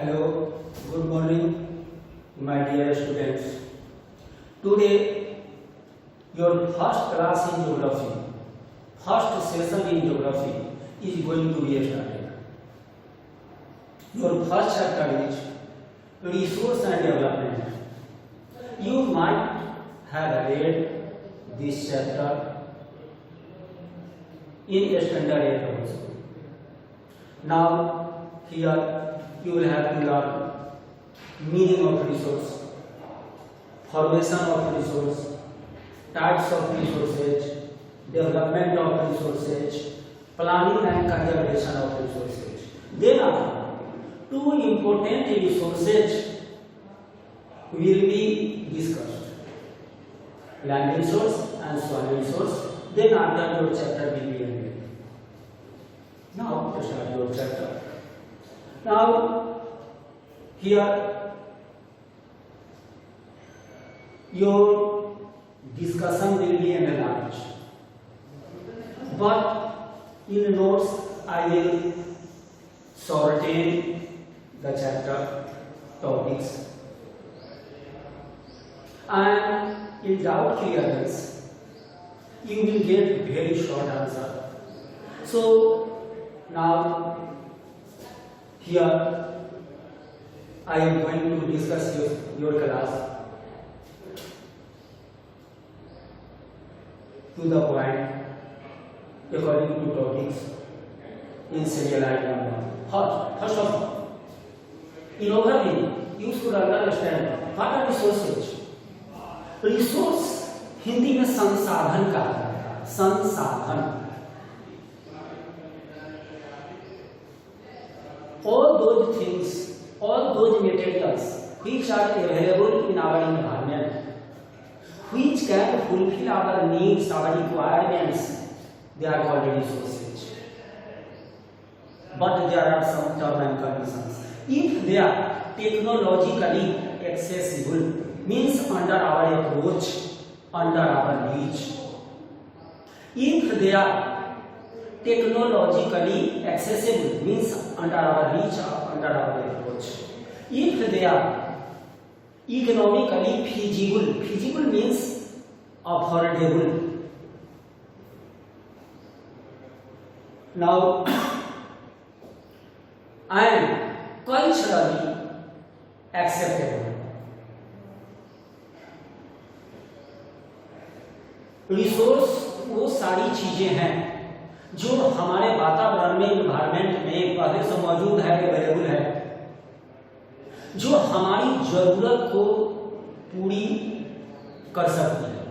Hello, good morning, my dear students. Today, your first class in geography, first session in geography is going to be started. Your first chapter is resource and development. You might have read this chapter in standard 8 also. Now, here you will have to learn meaning of resource, formation of resource, types of resources, development of resources, planning and conservation of resources. Then after, two important resources will be discussed: land resource and soil resource. Then after, your chapter will be ended. Now start your chapter. Now, here your discussion will be analyzed, but in notes I will shorten the chapter topics, and in doubt clearance you will get very short answer. So now here I am going to discuss your class to the point according to topics in serialized manner. First of all, in overview, you should understand what are resources. Resource Hindi में संसाधन कहा जाता है. संसाधन. All those things, all those materials which are available in our environment, which can fulfill our needs, our requirements, they are called resources. But there are some terms and conditions. If they are technologically accessible, means under our approach, under our reach. If they are technologically accessible, means under our reach, under our approach. If they are economically feasible, feasible means affordable. Now, and culturally acceptable. Resource वो सारी चीजें हैं जो हमारे वातावरण में, environment में पहले से मौजूद है, अवेलेबल है, जो हमारी जरूरत को पूरी कर सकती है,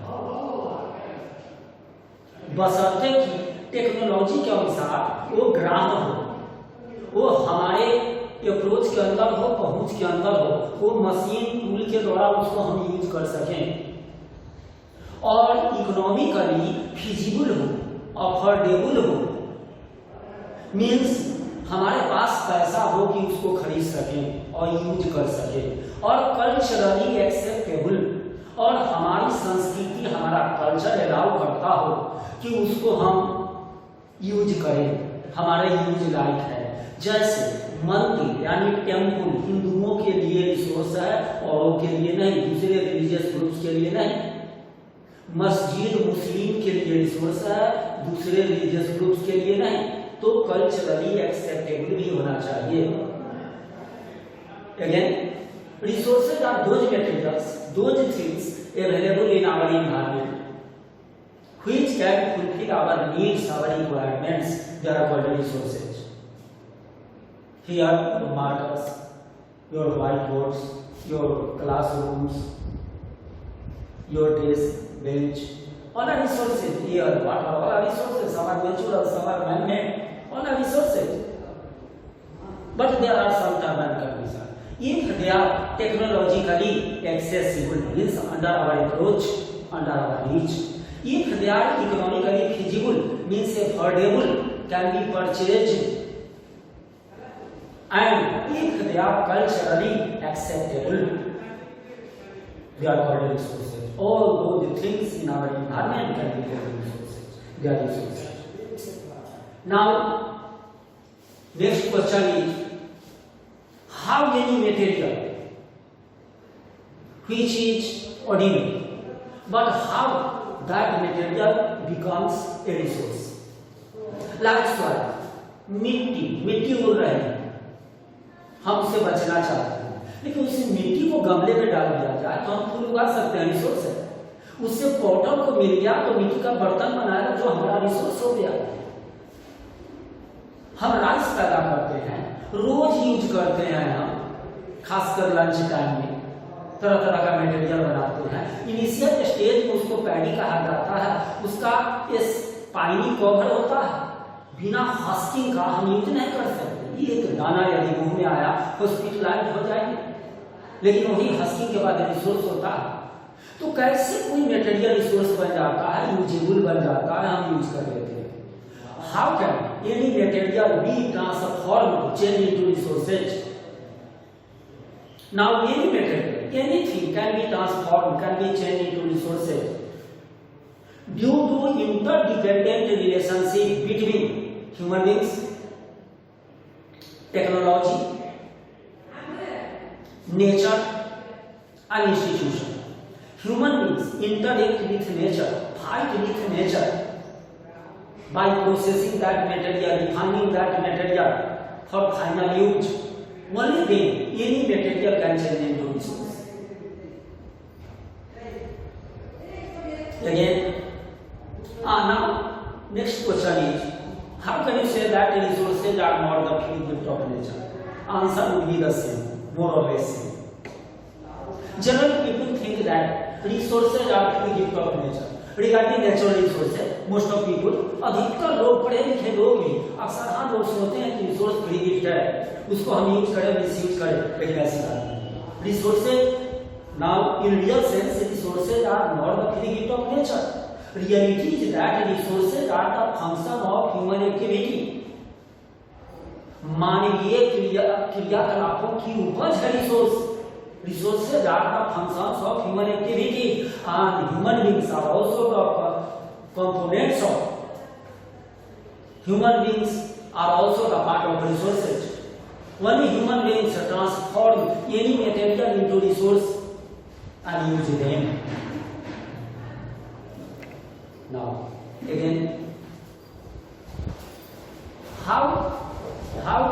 बशर्ते कि टेक्नोलॉजी के अनुसार वो ग्राह्य हो, वो हमारे अप्रोच के अंदर हो, पहुंच के अंदर हो, वो मशीन टूल के द्वारा उसको हम यूज कर सकें, और इकोनॉमिकली फिजिबल हो, अफोर्डेबल हो, मीन्स हमारे पास पैसा हो कि उसको खरीद सकें और यूज कर सकें, और कल्चरली एक्सेप्टेबल, और हमारी संस्कृति, हमारा कल्चर अलाउ करता हो कि उसको हम यूज करें, हमारे यूज लायक है. जैसे मंदिर यानी टेम्पल हिंदुओं के लिए रिसोर्स है, औरों के लिए नहीं, दूसरे रिलीजियस ग्रुप्स के लिए नहीं. मस्जिद मुस्लिम के लिए रिसोर्स है, दूसरे रिलीजियस ग्रुप्स के लिए नहीं. तो कल्चरली एक्सेप्टेबल भी होना चाहिए. Again, resources are those materials, those things available in our environment which can fulfil our needs, our requirements. They are called resources. Here your markers, your whiteboards, your classrooms, your desk, bench, all are resources. Here, water, all are resources. Some are natural, some are man-made. All are resources. But there are some terms and conditions. If they are technologically accessible, means under our approach, under our reach. If they are economically feasible, means affordable, can be purchased. And if they are culturally acceptable, they are called resources. All those things in our environment can be called resources. They are resources. Now, next question is, how how any material which is ordinary, but how that material becomes a resource. Like soil, मिट्टी उड़ रही है, हम उससे बचना चाहते हैं, लेकिन उस मिट्टी को गमले में डाल दिया जाए तो हम फूल उगा सकते हैं, रिसोर्स है। उससे पॉटर को मिल गया तो मिट्टी का बर्तन बनाया जो हमारा रिसोर्स हो गया। हम राइस पैदा करते हैं, रोज यूज करते हैं हम, खासकर लंच टाइम में तरह तरह का मटेरियल बनाते हैं। इनिशियल स्टेज में उसको पैडी कहा जाता है, उसका इस पानी कवर होता है, बिना हस्किंग का हम यूज नहीं कर सकते। ये एक दाना यदि मुंह में आया हॉस्पिटलाइज हो जाएंगे, लेकिन वही हस्किंग के बाद रिसोर्स होता है। तो कैसे कोई मटेरियल रिसोर्स बन जाता है, यूजेबल बन जाता है, हम यूज कर लेते हैं। How can any material be transformed change into resources? Now any material, anything can be transformed, can be changed into resources due to interdependent relationship between human beings, technology, nature and institution. Human beings interact with nature, fight with nature by processing that material, refining that material for final use. Only then any material can change into resource. Again, now next question is, how can you say that resources are not the free gift of nature? Answer would be the same, more or less same. Generally, people think that resources are free gift of nature. Regarding natural resources, most of people, अधिकतर लोग पढ़े लिखे लोग भी अक्सर हाँ लोग सोचते हैं कि रिसोर्स फ्री गिफ्ट है, उसको हम यूज करें, मिसयूज करें, लेकिन ऐसी बात नहीं। Resources now in real sense resources are not the free gift of nature. Reality is that resources are the function of human activity. मानवीय क्रियाकलापों की उपज है resource. Resources are the functions of human activity and human beings are also the components of. Human beings are also the part of resources. Only human beings transform any material into resource and use them. Now, again, how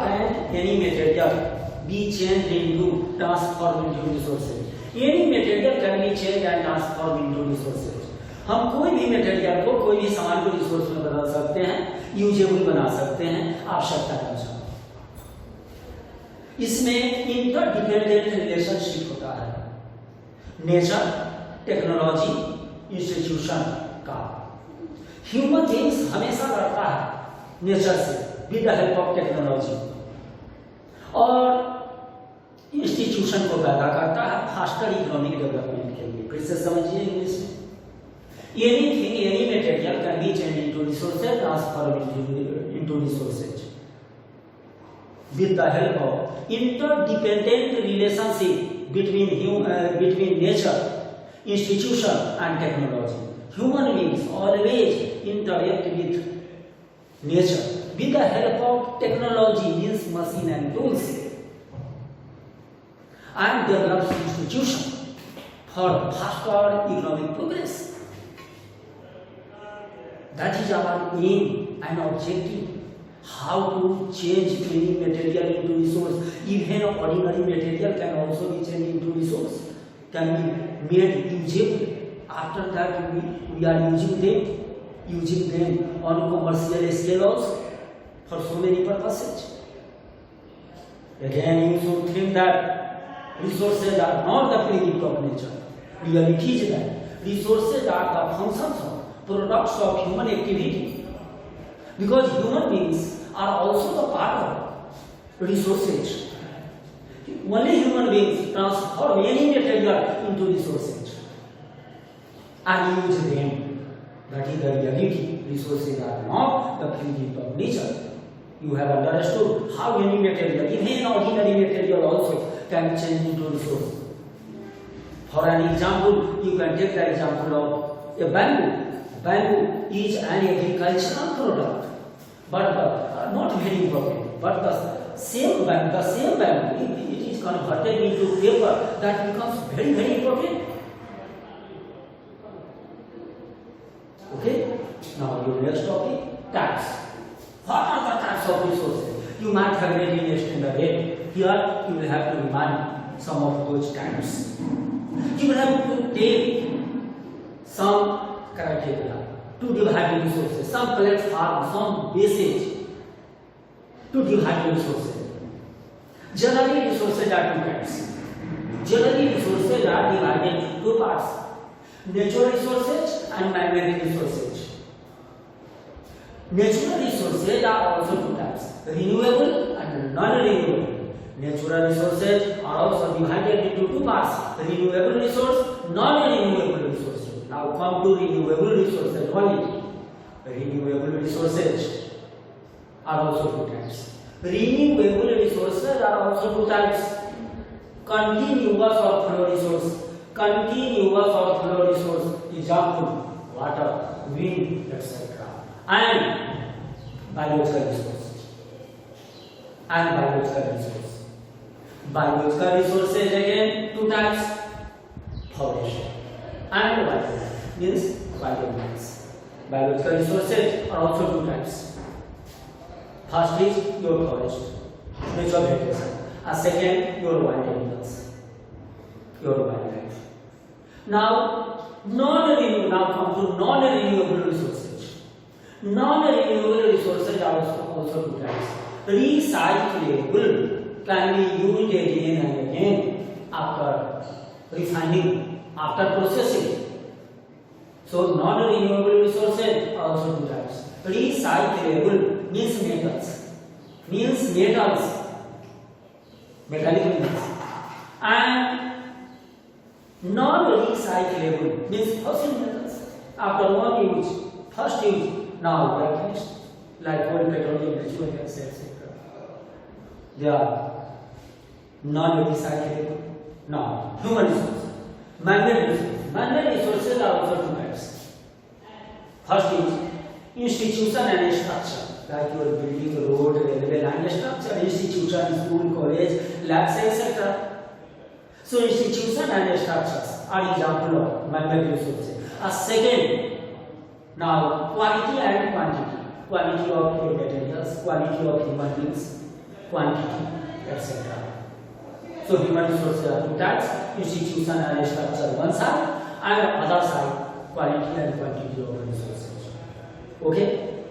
can any material be changed into transformed into resources? Any material can be changed and transformed into resources. हम कोई भी material को, कोई भी सामान को resource में बदल सकते हैं, यूजेबल बना सकते हैं आवश्यकता के अनुसार। इसमें इंटरडिपेंडेंट रिलेशनशिप होता है नेचर, टेक्नोलॉजी, इंस्टीट्यूशन का। ह्यूमन बीइंग्स हमेशा लड़ता है नेचर से with the help of technology, और इंस्टीट्यूशन को पैदा करता है फास्टर इकोनॉमिक डेवलपमेंट के लिए। फिर से समझिए इंग्लिश में, anything, any material can be change into resources, transform into resources with the help of interdependent relationship between nature, institution and technology. Human beings always interact with nature with the help of technology, means machine and tools, and develops institution for faster economic progress. That is our aim and objective. How to change any material into resource? Even ordinary material can also be changed into resource, can be made usable. After that, we are using them on commercial scale also for so many purposes. Again, you should think that resources are not the free gift of nature. Reality is that resources are the functions of products of human activity, because human beings are also the part of resources. Only human beings transform any material into resources and use them. That is the reality. Resources are not the free gift of nature. You have understood how any material, even ordinary material also, can change into resource. For an example, you can take the example of a bamboo. Bamboo is an agricultural product, but not very important. But the same bamboo, the same bamboo, if it is converted into paper, that becomes very, very important. Okay? Now your next topic, types. What are the types of resources? You might have read in yesterday. Here you will have to remind some of those types. You will have to take some criteria to divide the resources, some platform, some basis to divide the resources. Generally, resources are two types. Generally, resources are divided into two parts: natural resources and man-made resources. Natural resources are also two types: renewable and non-renewable. Natural resources are also divided into two parts: renewable resource, non-renewable resources. Now come to renewable resources only. Renewable resources are also two types. Renewable resources are also two types: continuous or flow resource. Continuous or flow resource, example, water, wind, etc. And biological resources. And biological resources. Biological resources again two types: forest and wildlife, means wildlife. Biological resources are also two types. First is your forest, natural vegetation, and second your wild animals, your wildlife. Now come to non-renewable resources. Non-renewable resources are also two types. Recyclable can be used again and again after refining, after processing. So non-renewable resources are also two types. Recyclable means metals, metallic metals, and non-recyclable means fossil metals. After one use, first use, now like oil, petroleum, natural gas, etc. They are non-recyclable. Now, human resources, man-made resources. Man-made resources are also two types. First is institution and structure, like your building, road, railway line structure, institution, school, college, labs, etc. So institution and structures are example of man-made resources. A second, now quality and quantity. Quality of your materials, quality of human beings, quantity, etc. So human resources are two types: institution and structure one side, and other side quality and quantity of resources. Okay.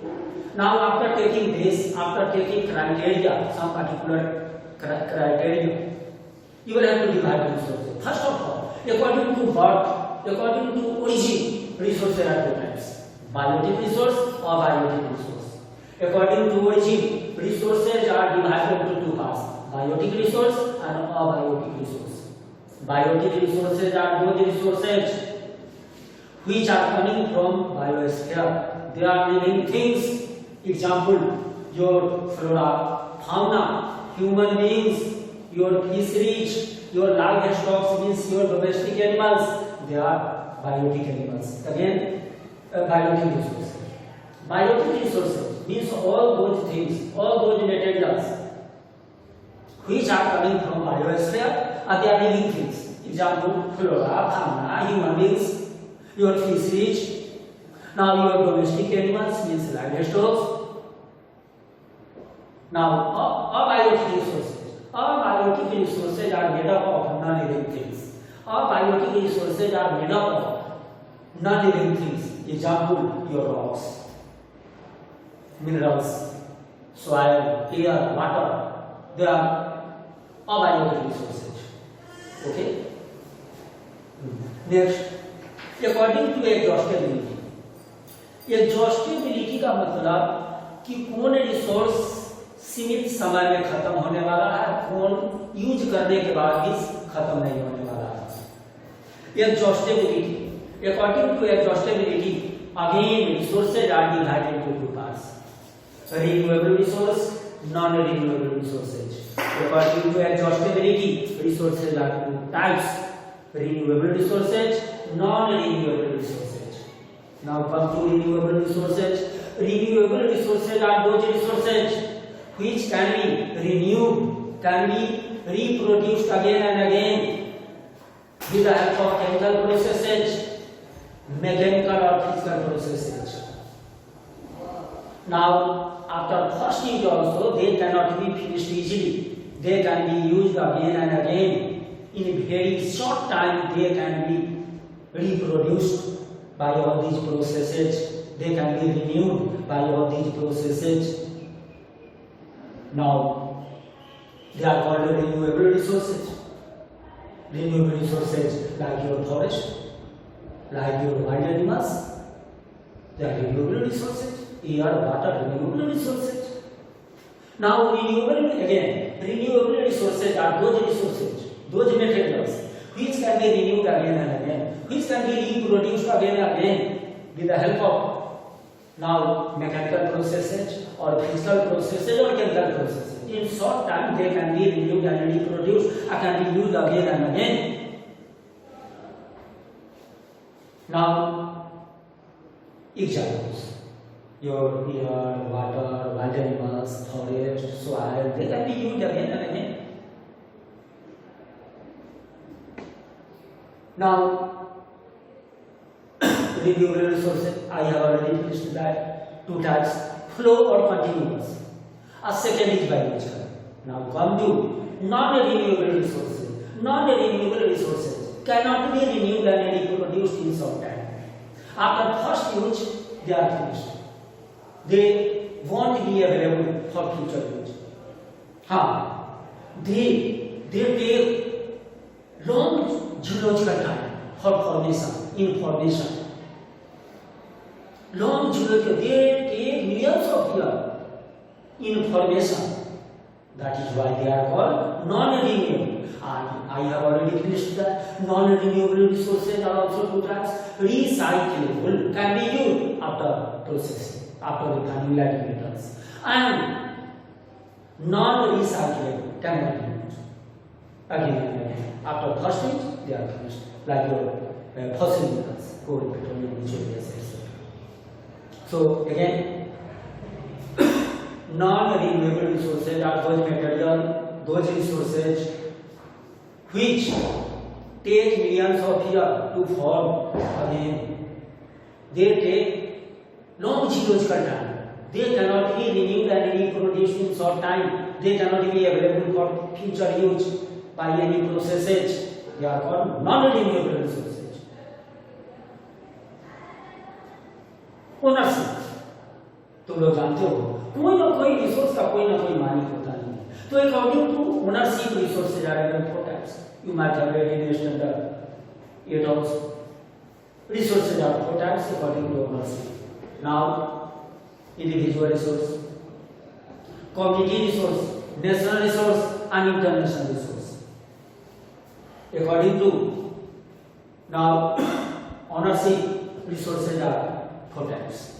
Now after taking this, after taking criteria, some particular criteria, you will have to divide the resources. First of all, according to birth, according to origin, resources are two types: biotic resource or biotic resource. According to origin, resources are divided into two parts: biotic resource and abiotic resource. Biotic resources are those resources which are coming from biosphere. They are living things. Example, your flora, fauna, human beings, your fisheries, your livestock, means your domestic animals. They are biotic animals. Again, biotic resources. Biotic resources means all those things, all those materials which are coming from biosphere, and they are living things. Example, flora, fauna, human beings, your fisheries. Now your domestic animals means livestock. Now abiotic resources. Abiotic resources are made up of non-living things. Abiotic resources are made up of non-living things. Example, your rocks, minerals, soil, air, water. They are abiotic resources. Okay. Next, according to exhaustibility. Exhaustibility का मतलब कि कौन resource सीमित समय में खत्म होने वाला है, कौन यूज करने के बाद भी खत्म नहीं होने वाला है. Exhaustibility, according to exhaustibility, again resources are divided into two parts: renewable resource, non renewable resources. According to exhaustibility, resources are two types: renewable resources, non-renewable resources. Now come to renewable resources. Renewable resources are those resources which can be renewed, can be reproduced again and again with the help of chemical processes, mechanical or physical processes. Now, after first use also, they cannot be finished easily. They can be used again and again. In a very short time, they can be reproduced by all these processes. They can be renewed by all these processes. Now, they are called renewable resources. Renewable resources like your forest, like your wild animals, they are renewable resources. Air, water, renewable resources. Now, renewable resources are those resources, those materials which can be renewed again and again, which can be reproduced again and again with the help of now mechanical processes or physical processes or chemical processes. In short time, they can be renewed and reproduced and can be used again and again. Now, examples. Your air, water, wild animals, forest, soil, they can be used again and again. Now, renewable resources, I have already finished that. Two types, flow or continuous. A second is biological. Now come to non-renewable resources. Non-renewable resources cannot be renewed and reproduced in some time. After first use, they are finished. They won't be available for future use. They take long geological time for formation. Long geological, they take millions of years in formation. That is why they are called non-renewable. And I have already finished that. Non-renewable resources are also two types. Recyclable can be used after processing, after refining like metals, and non-recyclable cannot be used again and again. After first use, they are finished, like your fossil metals, coal, petroleum, natural gas, etc. So again, non-renewable resources are those materials, those resources which take millions of years to form again. They take long geological time. They cannot be renewed and reproduced in short time. They cannot be available for future use by any processes. They are called non-renewable resources. Ownership, तुम लोग जानते हो, कोई ना कोई resource का कोई ना कोई मालिक होता नहीं है. तो according to ownership resources are given four types. You might have read in the standard 8 also. Resources are four types according to ownership. Now, individual resource, community resource, national resource, and international resource. According to now ownership resources are four types.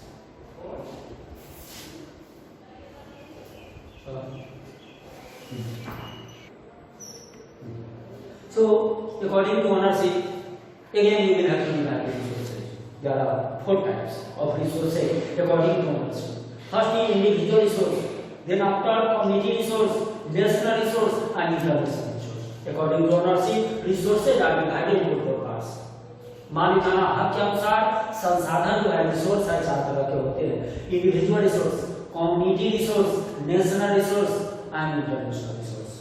So, according to ownership, again you will have to divide the resources. There are four types of resources according to ownership. First is individual resource, then after community resource, national resource, and international resource. According to ownership, resources are divided into four parts. मालिकाना हक के अनुसार संसाधन जो है resource है चार तरह के होते हैं. Individual resource, community resource, national resource, and international resource.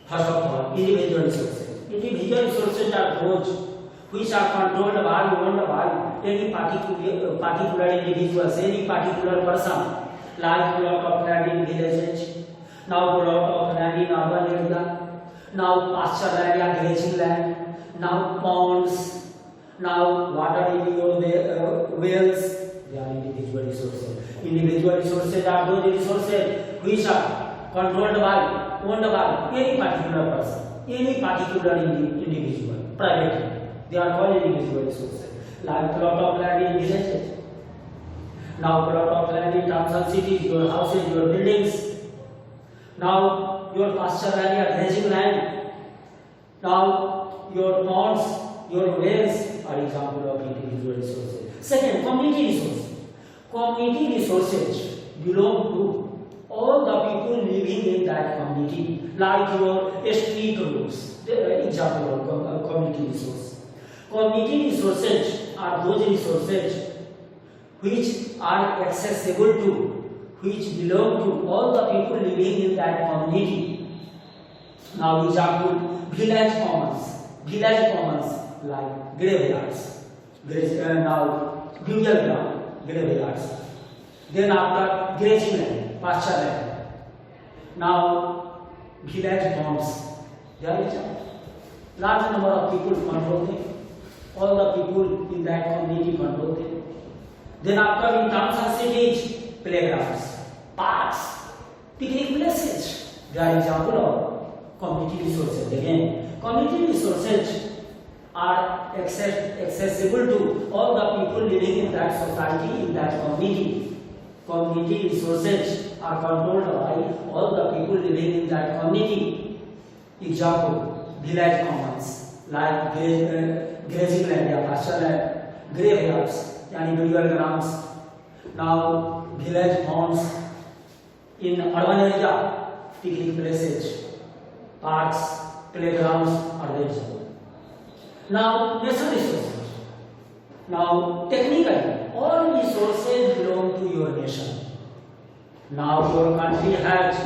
First of all, individual resources. Individual resources are those which are controlled by, owned by any particular individuals, any particular person. Like plot of land in villages, now plot of land in urban area, now pasture land and grazing land, now ponds, now water in your wells. They are individual resources. Individual resources are those resources which are controlled by, owned by any particular person, any particular individual, privately. They are called individual resources. Like plot of land in villages. Now plot of land in towns and cities, your houses, your buildings. Now your pasture area, grazing land. Now your ponds, your wells are example of individual resources. Second, community resources. Community resources belong to all the people living in that community, like your street rules. Example of community resource. Community resources are those resources which are accessible to, which belong to all the people living in that community. Now, example, village commons like graveyards, now burial ground, graveyards. Then after grazing land, pasture land. Now, village ponds. There is a large number of people control them. All the people in that community control them. Then after in towns and cities, playgrounds, parks, picnic places. They are example of community resources. Again, community resources are accessible to all the people living in that society, in that community. Community resources are controlled by all the people living in that community. Example, village commons like grazing land या pasture land, graveyards यानी burial grounds. Now village ponds in urban area, picnic places, parks, playgrounds are the example. Now natural resources. Now technically all resources belong to your nation. Now your country has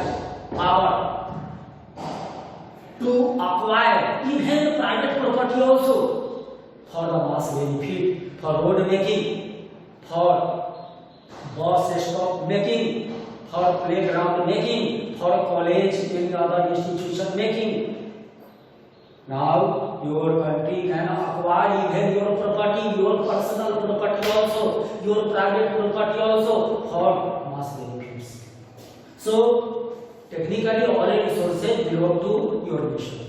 power to acquire even private property also for the mass benefit, for road making, for bus stop making, for playground making, for college and other institution making. Now your country can acquire even your property, your personal property also, your private property also for mass benefits. So technically all resources belong to your nation.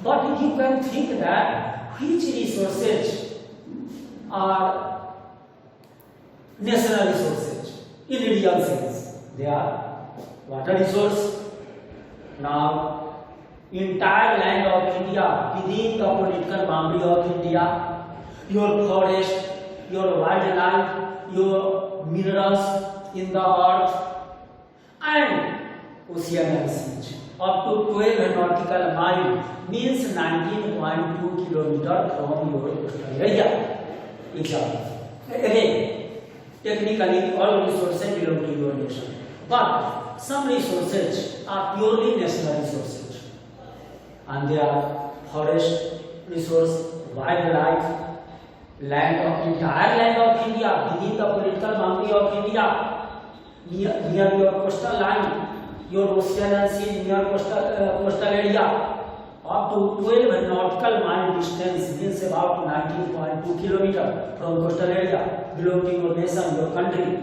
But you can think that which resources are national resources in real sense. They are water resource. Now entire land of India within the political boundary of India, your forest, your wildlife, your minerals in the earth, and ocean and sea up to 12 nautical mile means 19.2 kilometer from your coastal area. Example. Again, technically all resources belong to your nation, but some resources are purely national resources, and they are forest resource, wildlife, entire land of India within the political boundary of India, near your coastal line, your ocean and sea near coastal area, up to 12 nautical mile distance means about 19.2 kilometer from coastal area belong to your nation, your country.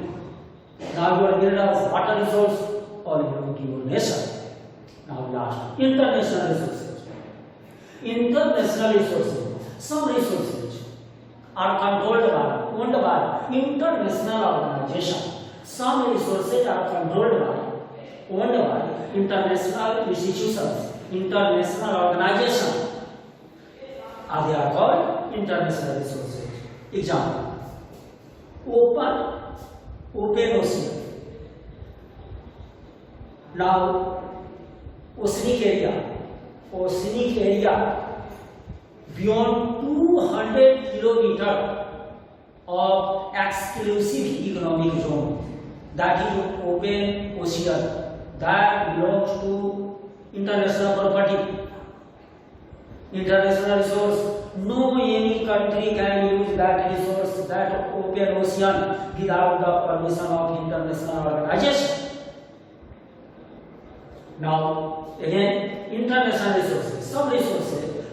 Now your minerals, water resource, all belong to your nation. Now last, international resources. International resources, some resources are controlled by, owned by international organization. Some resources are controlled by, owned by international institutions, international organizations. They are called international resources. Example: open ocean. Now, oceanic area beyond 200 kilometers of exclusive economic zone, that is open ocean, that belongs to international property, international resource. No any country can use that resource, that open ocean, without the permission of international organization. Now again, international resources,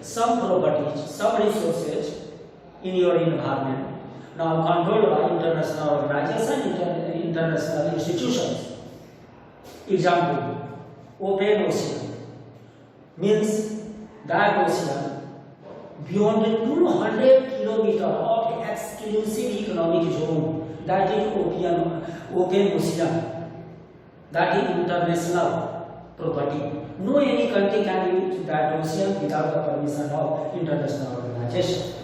some properties, some resources in your environment, now controlled by international organizations, international institutions. Example: open ocean means that ocean beyond 200 kilometers of exclusive economic zone, that is open ocean, that is international property. No any country can use that ocean without the permission of international organization.